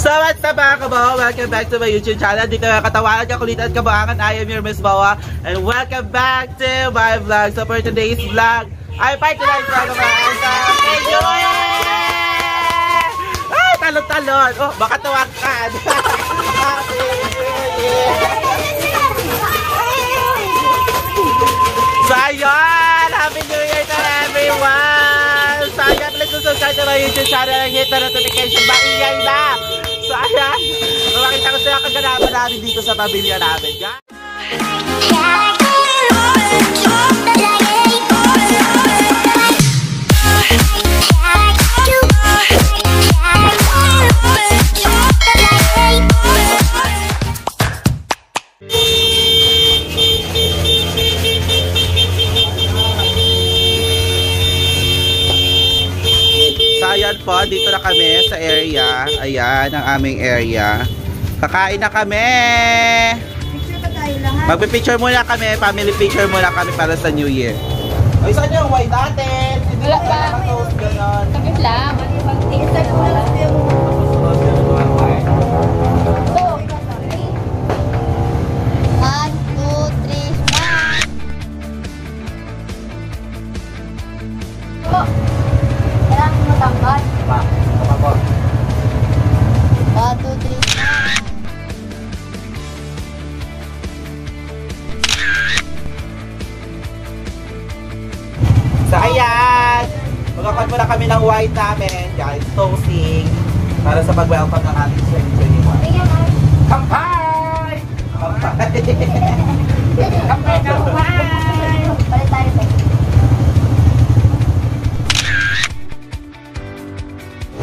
So what's up mga kabawa? Welcome back to my YouTube channel. Dito na katawanan, kakulitan at kabaangan. I am your Miss Bawa. And welcome back to my vlog. So for today's vlog, ay part tonight's vlog mga enjoy! Ay, talon-talon! Oh, baka tawakan! So ayun! Happy New Year to everyone! So ayun, please subscribe to my YouTube channel and hit the notification bell. Ingay na! So ayan, makikita ko sila kaganapan namin dito sa pamilya namin. Ayan po, dito na kami sa area. Ayan ang aming area. Kakain na kami. Picture ba tayo lahat? Magpipicture muna kami. Family picture muna kami para sa New Year. Ay, saan yung white natin? Wala pa. Kapit lang. Insert mo na lang yung... One, two, three, smile! Kailangan mo tanggal. One, two, three, smile! So ayan, magkakat muna kami ng white namin, guys, toasting para sa pag-welcome ng ating 2021. Kampay! Kampay! Kampay! Kampay! Balik tayo ba?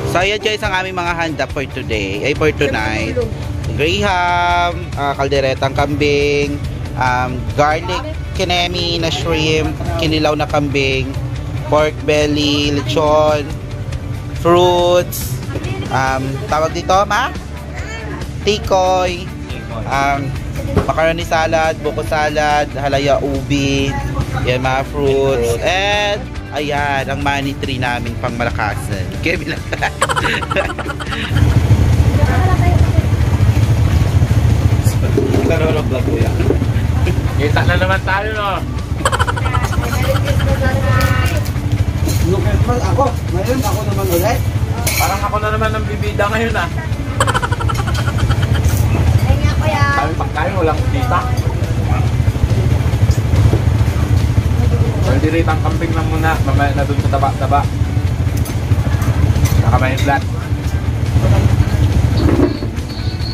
So ayan guys ang aming mga handa for today, ay for tonight. Graham, kalderetang kambing, garlic kinemi na shrimp, kinilaw na kambing, pork belly, lechon, fruits, tawag dito ma? Tikoy, macaroni salad, buko salad, halaya ubi, yan mga fruits, and ayan ang money tree namin pang malakasan. Kaya bilang Karolo vlog ko yan. Kita na naman tayo, no? Nung Christmas ako, ngayon ako naman ulit. Parang ako na naman ang bibida ngayon, ah. Ayun nga kuya. Sabi pagkain, walang kita. Pwede rin ang camping lang muna. Mamaya na dun sa taba-taba. Saka may flat.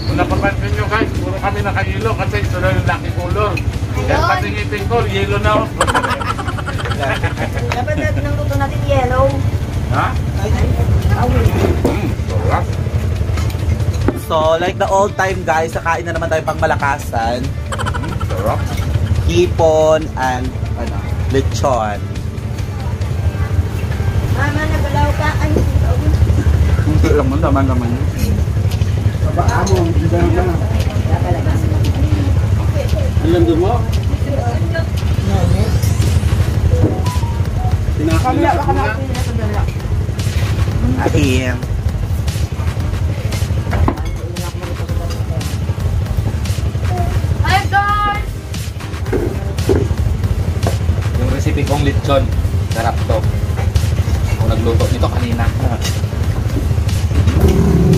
Kung napapansin nyo guys, puro kami nakahilo kasi ito na yung lucky color. Kaya kasi ngipin ko, yellow na ako. Dapat natin ang luto natin yellow. Ha? Sarap. So, like the old time guys, kakain na naman tayo pang malakasan. Sarap. Hipon and lechon. Mama, nagalaw ka. Ay, Hindi lang mo, naman yun. Alam mo? kamila ba ka nakapili na sa dala? Ayun. Hi guys! Yung recipe kong lechon, sarap to. Ako nagluto nito kanina.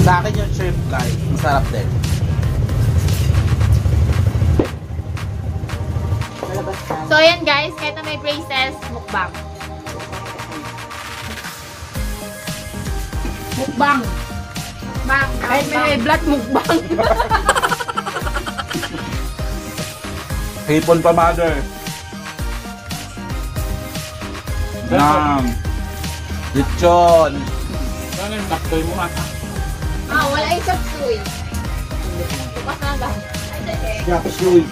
Sa akin yung shrimp guys, masarap din. So ayan guys, kahit na may braces, mukbang. Mukbang. Mukbang. Kahit may blood, mukbang. Hipon pa, mother. Lechon. Ano yung taktoy mo, ata? Wala yung sapsuy. Bukas na lang. Yapsuy.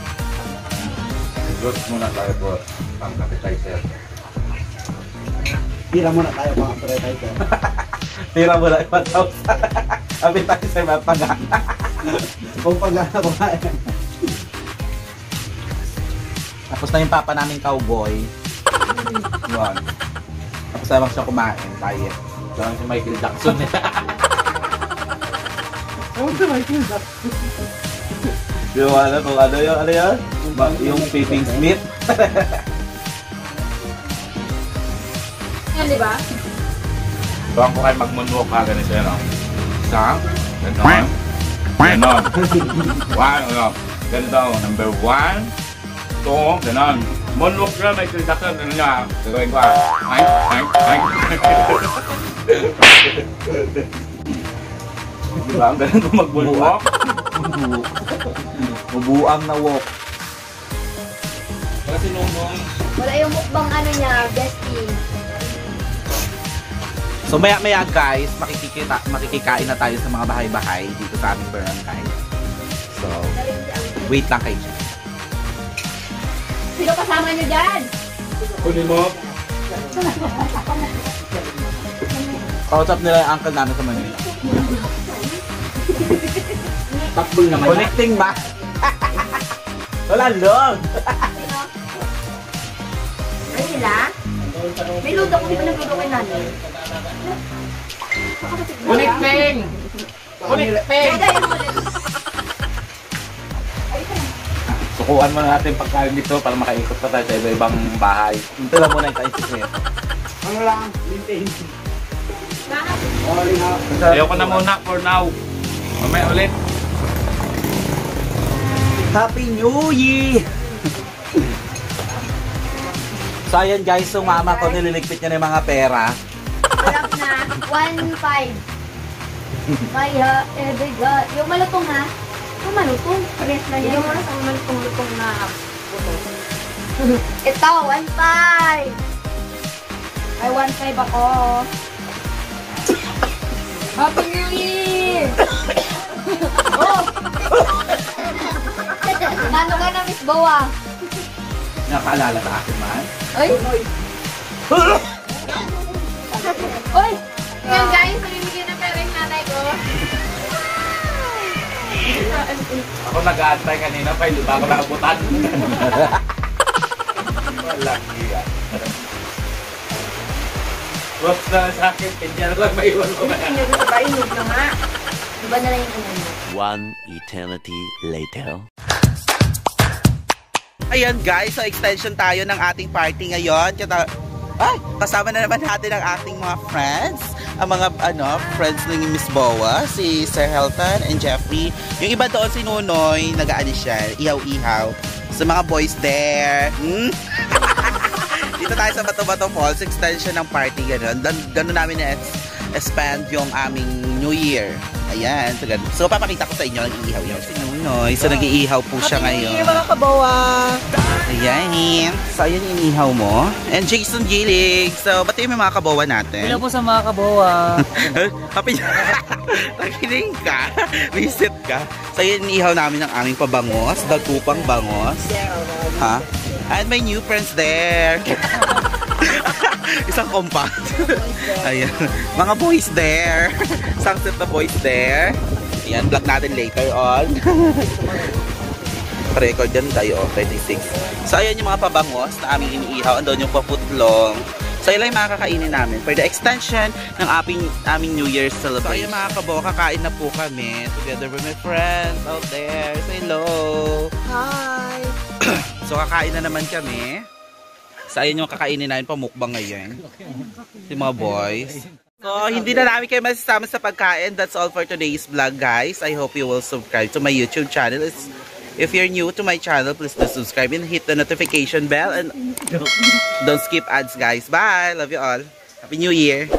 Diyos muna tayo po, pang appetizer. Tira muna tayo mga appetizer. Tira muna 1,000. Appetizer mga pagana. Kung pagana kumain. Tapos na yung papa namin cowboy. Yun. Tapos naman siya kumain. Tayo. Parang si Michael Jackson. Yung ano, kung ano yan? Yung Peeping Smith. Yan, di ba? Tuwang ko kayo mag-moonwalk ka ganito yan, no? Isa, ganon. Ganon. One, ano, ganito. Number 1, 2, ganon. Moonwalk na, may kilita ka, gano'n niya. Gagawin ko, ay. Diba? Ang ganun kung mag-moonwalk. Mabuang na walk. Kasi nung Wala yung mukbang ano niya, bestie. So maya guys, makikikain na tayo sa mga bahay-bahay dito sa aming barangay. So, wait lang kayo. Sino kasama niyo dyan? Kunin mo. Kausap nila yung uncle namin sa Manila. Takbol naman. Connecting ba? Wala log! Ay sila? May luto ko, di ba nagluto kay nanay? Kunikpeng! Kunikpeng! Sukuhan muna natin pagkain dito para makaikot pa tayo sa iba-ibang bahay. Ito lang muna yung kain-secret. Ano lang, maintain. Ayoko na muna for now. Mamaya ulit. Happy New Year! So ayan guys, yung mama ko nililigpit niya ng mga pera. Harap na, 1.5. Maya, God. Yung malutong ha? Yung malutong? Pares na yan. Yung malutong na puto. Ito, 1.5. Ay, 1.5 ako. Happy New Year! Oh! Mano ka na, Miss Boa? Nakaalala sa akin man. Ay! Uy! Yan guys, namimigyan ng pera yung nanay ko. Ako nag-aantay kanina pa, hindi ba ako nakabutan? Wala kaya. Props na sa akin, kanya na lang maiwan ko ba? Hindi nyo ba inog na nga? Iba na lang yung ano. One eternity later. Ayan guys, so extension tayo ng ating party ngayon. Kasama na naman natin ang ating mga friends. Ang mga friends ng Miss Boa, si Sir Helton and Jeffrey. Yung iba doon si Nunoy, nag-aani siya, ihaw-ihaw. Sa mga boys there. Dito tayo sa Bato-Bato Falls, extension ng party, gano'n. Gano'n namin na-spend yung aming New Year. Ayan, so ganun. So papakita ko sa inyo, nag-iihaw yun. Si Nunoy, so nag-iihaw po siya ngayon. Happy mga kabawa! Ayan, so ayan yung inihaw mo. And Jason Gilig, so ba't yung mga kabawa natin? Hello po sa mga kabawa. Happy nakikinig ka, visit ka. So ayan yung inihaw namin ng aming pabangos, dagupang bangos. Ha? And my new friends there. Isang compact. Ayan. Mga boys there. Isang set na boys there. Ayan, vlog natin later on. Record yan tayo, 36. So ayan yung mga pabangos na aming iniihaw. Andun yung paputlong. So yun lang yung mga kakainin namin for the extension ng aming New Year's celebration. So ayan mga kabo, kakain na po kami together with my friends out there. Say hello! Hi! So kakain na naman kami. So ayun yung kakainin namin pamukbang ngayon. Si mga boys. So hindi na namin kayo masasama sa pagkain. That's all for today's vlog guys. I hope you will subscribe to my YouTube channel. If you're new to my channel, please do subscribe and hit the notification bell. And don't skip ads guys. Bye! Love you all. Happy New Year!